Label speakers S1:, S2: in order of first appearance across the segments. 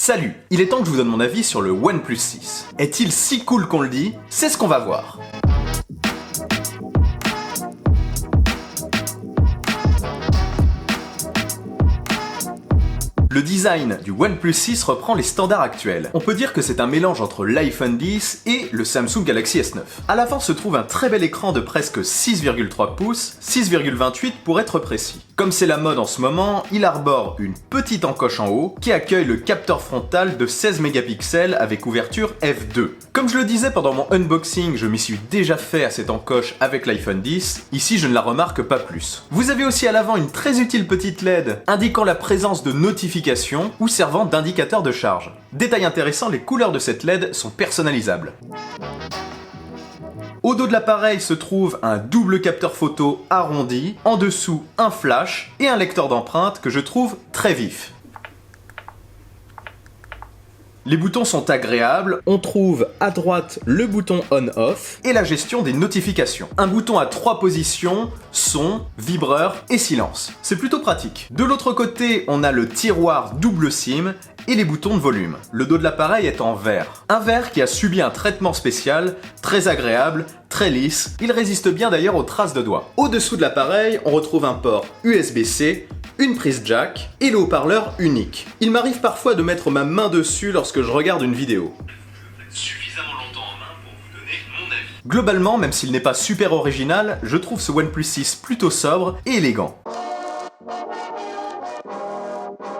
S1: Salut, il est temps que je vous donne mon avis sur le OnePlus 6. Est-il si cool qu'on le dit? C'est ce qu'on va voir. Le design du OnePlus 6 reprend les standards actuels. On peut dire que c'est un mélange entre l'iPhone X et le Samsung Galaxy S9. À l'avant se trouve un très bel écran de presque 6,3 pouces, 6,28 pour être précis. Comme c'est la mode en ce moment, il arbore une petite encoche en haut qui accueille le capteur frontal de 16 mégapixels avec ouverture f2. Comme je le disais pendant mon unboxing, je m'y suis déjà fait à cette encoche avec l'iPhone X, ici je ne la remarque pas plus. Vous avez aussi à l'avant une très utile petite LED indiquant la présence de notifications ou servant d'indicateur de charge. Détail intéressant, les couleurs de cette LED sont personnalisables. Au dos de l'appareil se trouve un double capteur photo arrondi, en dessous un flash et un lecteur d'empreintes que je trouve très vif. Les boutons sont agréables, on trouve à droite le bouton on-off et la gestion des notifications. Un bouton à 3 positions, son, vibreur et silence. C'est plutôt pratique. De l'autre côté, on a le tiroir double SIM et les boutons de volume. Le dos de l'appareil est en verre. Un verre qui a subi un traitement spécial, très agréable, très lisse. Il résiste bien d'ailleurs aux traces de doigts. Au-dessous de l'appareil, on retrouve un port USB-C, une prise jack et le haut-parleur unique. Il m'arrive parfois de mettre ma main dessus lorsque je regarde une vidéo.
S2: Suffisamment longtemps en main pour vous donner mon avis.
S1: Globalement, même s'il n'est pas super original, je trouve ce OnePlus 6 plutôt sobre et élégant.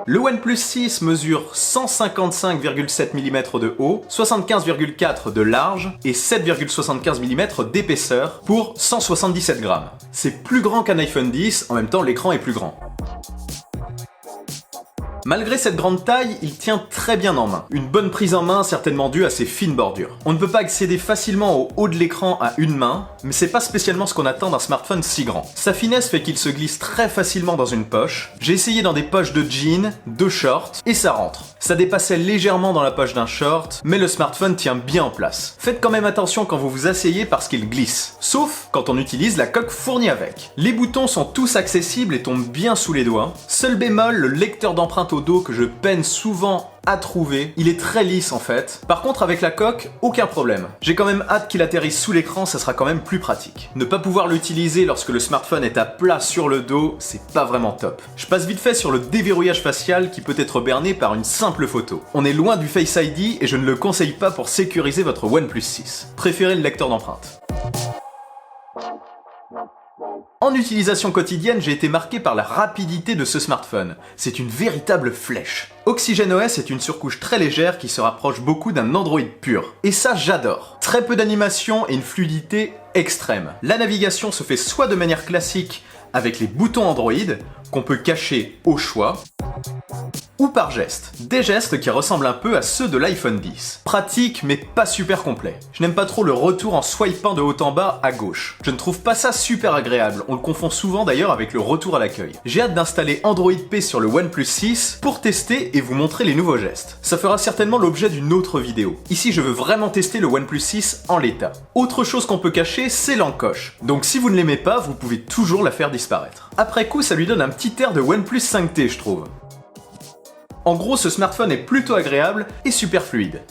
S1: Le OnePlus 6 mesure 155,7 mm de haut, 75,4 de large et 7,75 mm d'épaisseur pour 177 grammes. C'est plus grand qu'un iPhone X, en même temps l'écran est plus grand. Malgré cette grande taille, il tient très bien en main. Une bonne prise en main certainement due à ses fines bordures. On ne peut pas accéder facilement au haut de l'écran à une main, mais c'est pas spécialement ce qu'on attend d'un smartphone si grand. Sa finesse fait qu'il se glisse très facilement dans une poche. J'ai essayé dans des poches de jeans, de shorts, et ça rentre. Ça dépassait légèrement dans la poche d'un short, mais le smartphone tient bien en place. Faites quand même attention quand vous vous asseyez parce qu'il glisse. Sauf quand on utilise la coque fournie avec. Les boutons sont tous accessibles et tombent bien sous les doigts. Seul bémol, le lecteur d'empreintes au dos que je peine souvent à trouver. Il est très lisse en fait. Par contre avec la coque, aucun problème. J'ai quand même hâte qu'il atterrisse sous l'écran, ça sera quand même plus pratique. Ne pas pouvoir l'utiliser lorsque le smartphone est à plat sur le dos, c'est pas vraiment top. Je passe vite fait sur le déverrouillage facial qui peut être berné par une simple photo. On est loin du Face ID et je ne le conseille pas pour sécuriser votre OnePlus 6. Préférez le lecteur d'empreintes. En utilisation quotidienne, j'ai été marqué par la rapidité de ce smartphone. C'est une véritable flèche. OxygenOS est une surcouche très légère qui se rapproche beaucoup d'un Android pur. Et ça, j'adore. Très peu d'animation et une fluidité extrême. La navigation se fait soit de manière classique avec les boutons Android, qu'on peut cacher au choix, ou par gestes. Des gestes qui ressemblent un peu à ceux de l'iPhone X. Pratique mais pas super complet. Je n'aime pas trop le retour en swipant de haut en bas à gauche. Je ne trouve pas ça super agréable, on le confond souvent d'ailleurs avec le retour à l'accueil. J'ai hâte d'installer Android P sur le OnePlus 6 pour tester et vous montrer les nouveaux gestes. Ça fera certainement l'objet d'une autre vidéo. Ici je veux vraiment tester le OnePlus 6 en l'état. Autre chose qu'on peut cacher, c'est l'encoche. Donc si vous ne l'aimez pas, vous pouvez toujours la faire disparaître. Après coup, ça lui donne un petit air de OnePlus 5T je trouve. En gros, ce smartphone est plutôt agréable et super fluide.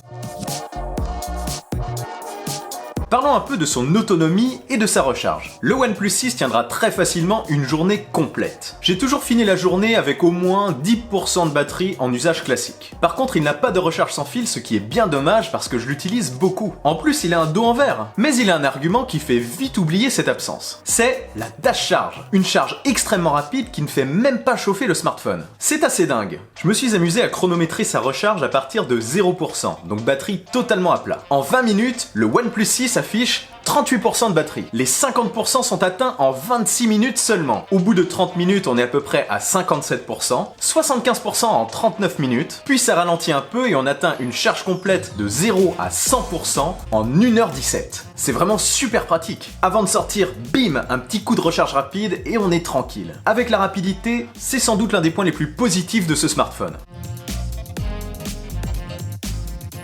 S1: Parlons un peu de son autonomie et de sa recharge. Le OnePlus 6 tiendra très facilement une journée complète. J'ai toujours fini la journée avec au moins 10% de batterie en usage classique. Par contre, il n'a pas de recharge sans fil, ce qui est bien dommage parce que je l'utilise beaucoup. En plus, il a un dos en verre. Mais il a un argument qui fait vite oublier cette absence. C'est la dash charge. Une charge extrêmement rapide qui ne fait même pas chauffer le smartphone. C'est assez dingue. Je me suis amusé à chronométrer sa recharge à partir de 0%, donc batterie totalement à plat. En 20 minutes, le OnePlus 6 affiche 38% de batterie. Les 50% sont atteints en 26 minutes seulement. Au bout de 30 minutes, on est à peu près à 57%, 75% en 39 minutes, puis ça ralentit un peu et on atteint une charge complète de 0 à 100% en 1h17. C'est vraiment super pratique. Avant de sortir, bim, un petit coup de recharge rapide et on est tranquille. Avec la rapidité, c'est sans doute l'un des points les plus positifs de ce smartphone.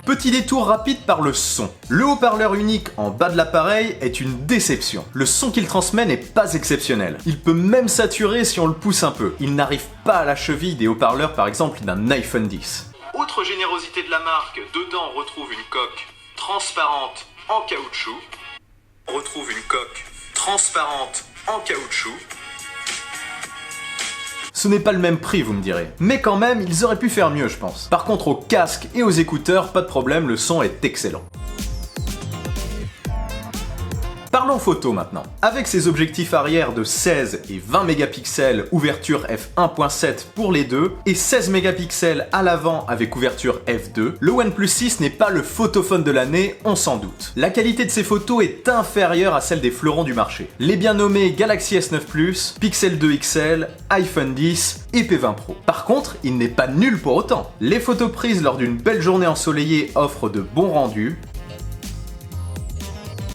S1: Petit détour rapide par le son. Le haut-parleur unique en bas de l'appareil est une déception. Le son qu'il transmet n'est pas exceptionnel. Il peut même saturer si on le pousse un peu. Il n'arrive pas à la cheville des haut-parleurs par exemple d'un iPhone X. Autre Autre générosité de la marque, dedans on retrouve une coque transparente en caoutchouc. On retrouve une coque transparente en caoutchouc. Ce n'est pas le même prix, vous me direz. Mais quand même, ils auraient pu faire mieux, je pense. Par contre, aux casques et aux écouteurs, pas de problème, le son est excellent. Parlons photo maintenant. Avec ses objectifs arrière de 16 et 20 mégapixels, ouverture f1.7 pour les deux, et 16 mégapixels à l'avant avec ouverture f2, le OnePlus 6 n'est pas le photophone de l'année, on s'en doute. La qualité de ses photos est inférieure à celle des fleurons du marché. Les bien nommés Galaxy S9 Plus, Pixel 2 XL, iPhone 10 et P20 Pro. Par contre, il n'est pas nul pour autant. Les photos prises lors d'une belle journée ensoleillée offrent de bons rendus.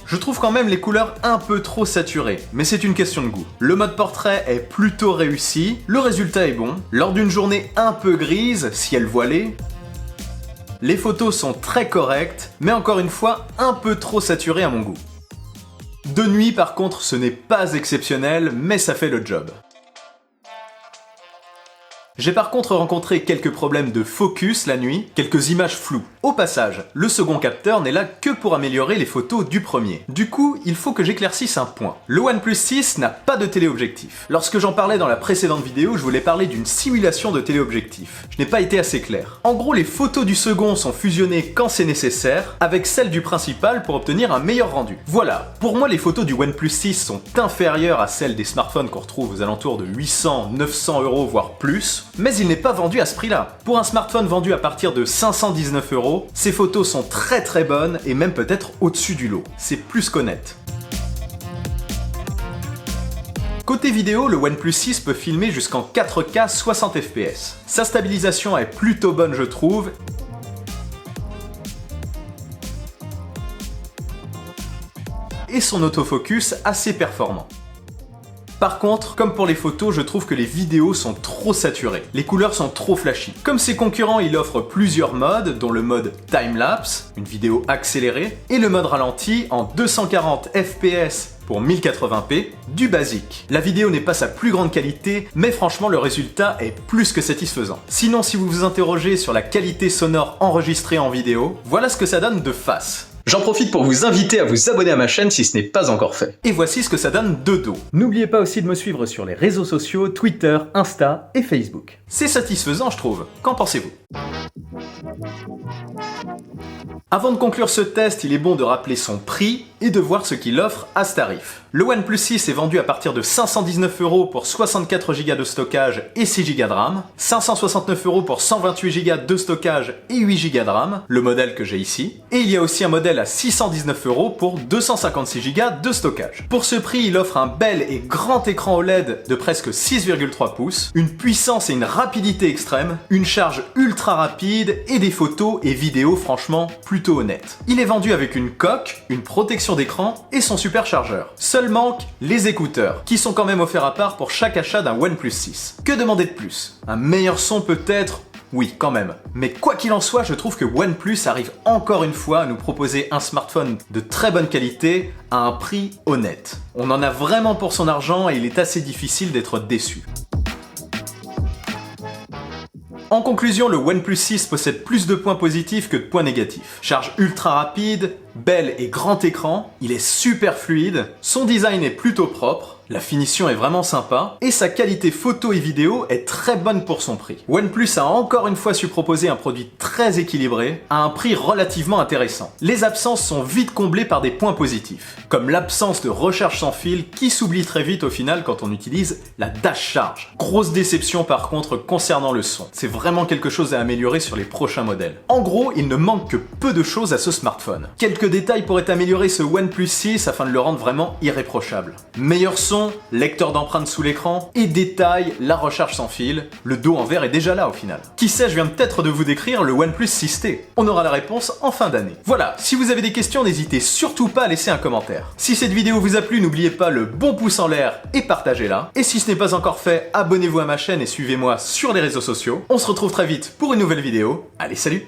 S1: Je trouve quand même les couleurs un peu trop saturées, mais c'est une question de goût. Le mode portrait est plutôt réussi, le résultat est bon. Lors d'une journée un peu grise, ciel voilé, les photos sont très correctes, mais encore une fois, un peu trop saturées à mon goût. De nuit par contre, ce n'est pas exceptionnel, mais ça fait le job. J'ai par contre rencontré quelques problèmes de focus la nuit, quelques images floues. Au passage, le second capteur n'est là que pour améliorer les photos du premier. Du coup, il faut que j'éclaircisse un point. Le OnePlus 6 n'a pas de téléobjectif. Lorsque j'en parlais dans la précédente vidéo, je voulais parler d'une simulation de téléobjectif. Je n'ai pas été assez clair. En gros, les photos du second sont fusionnées quand c'est nécessaire, avec celles du principal pour obtenir un meilleur rendu. Voilà, pour moi les photos du OnePlus 6 sont inférieures à celles des smartphones qu'on retrouve aux alentours de 800, 900 euros voire plus. Mais il n'est pas vendu à ce prix-là. Pour un smartphone vendu à partir de 519 euros, ces photos sont très bonnes et même peut-être au-dessus du lot. C'est plus qu'honnête. Côté vidéo, le OnePlus 6 peut filmer jusqu'en 4K 60 fps. Sa stabilisation est plutôt bonne je trouve. Et son autofocus assez performant. Par contre, comme pour les photos, je trouve que les vidéos sont trop saturées. Les couleurs sont trop flashy. Comme ses concurrents, il offre plusieurs modes, dont le mode time-lapse, une vidéo accélérée, et le mode ralenti en 240 fps pour 1080p, du basique. La vidéo n'est pas sa plus grande qualité, mais franchement le résultat est plus que satisfaisant. Sinon, si vous vous interrogez sur la qualité sonore enregistrée en vidéo, voilà ce que ça donne de face. J'en profite pour vous inviter à vous abonner à ma chaîne si ce n'est pas encore fait. Et voici ce que ça donne de dos. N'oubliez pas aussi de me suivre sur les réseaux sociaux, Twitter, Insta et Facebook. C'est satisfaisant je trouve. Qu'en pensez-vous ? Avant de conclure ce test, il est bon de rappeler son prix et de voir ce qu'il offre à ce tarif. Le OnePlus 6 est vendu à partir de 519 euros pour 64 Go de stockage et 6 Go de RAM, 569 euros pour 128 Go de stockage et 8 Go de RAM, le modèle que j'ai ici, et il y a aussi un modèle à 619 euros pour 256 Go de stockage. Pour ce prix, il offre un bel et grand écran OLED de presque 6,3 pouces, une puissance et une rapidité extrême, une charge ultra rapide et des photos et vidéos franchement plutôt honnêtes. Il est vendu avec une coque, une protection d'écran et son superchargeur. Seul manque les écouteurs, qui sont quand même offerts à part pour chaque achat d'un OnePlus 6. Que demander de plus? Un meilleur son peut-être? Oui, quand même. Mais quoi qu'il en soit, je trouve que OnePlus arrive encore une fois à nous proposer un smartphone de très bonne qualité à un prix honnête. On en a vraiment pour son argent et il est assez difficile d'être déçu. En conclusion, le OnePlus 6 possède plus de points positifs que de points négatifs. Charge ultra rapide, bel et grand écran, il est super fluide, son design est plutôt propre, la finition est vraiment sympa, et sa qualité photo et vidéo est très bonne pour son prix. OnePlus a encore une fois su proposer un produit très équilibré, à un prix relativement intéressant. Les absences sont vite comblées par des points positifs, comme l'absence de recharge sans fil qui s'oublie très vite au final quand on utilise la Dash Charge. Grosse déception par contre concernant le son, c'est vraiment quelque chose à améliorer sur les prochains modèles. En gros, il ne manque que peu de choses à ce smartphone. Quelques détails pourraient améliorer ce OnePlus 6 afin de le rendre vraiment irréprochable. Meilleur son, lecteur d'empreintes sous l'écran, et détail, la recharge sans fil. Le dos en verre est déjà là au final. Qui sait, je viens peut-être de vous décrire le OnePlus 6T. On aura la réponse en fin d'année. Voilà, si vous avez des questions, n'hésitez surtout pas à laisser un commentaire. Si cette vidéo vous a plu, n'oubliez pas le bon pouce en l'air et partagez-la. Et si ce n'est pas encore fait, abonnez-vous à ma chaîne et suivez-moi sur les réseaux sociaux. On se retrouve très vite pour une nouvelle vidéo. Allez, salut!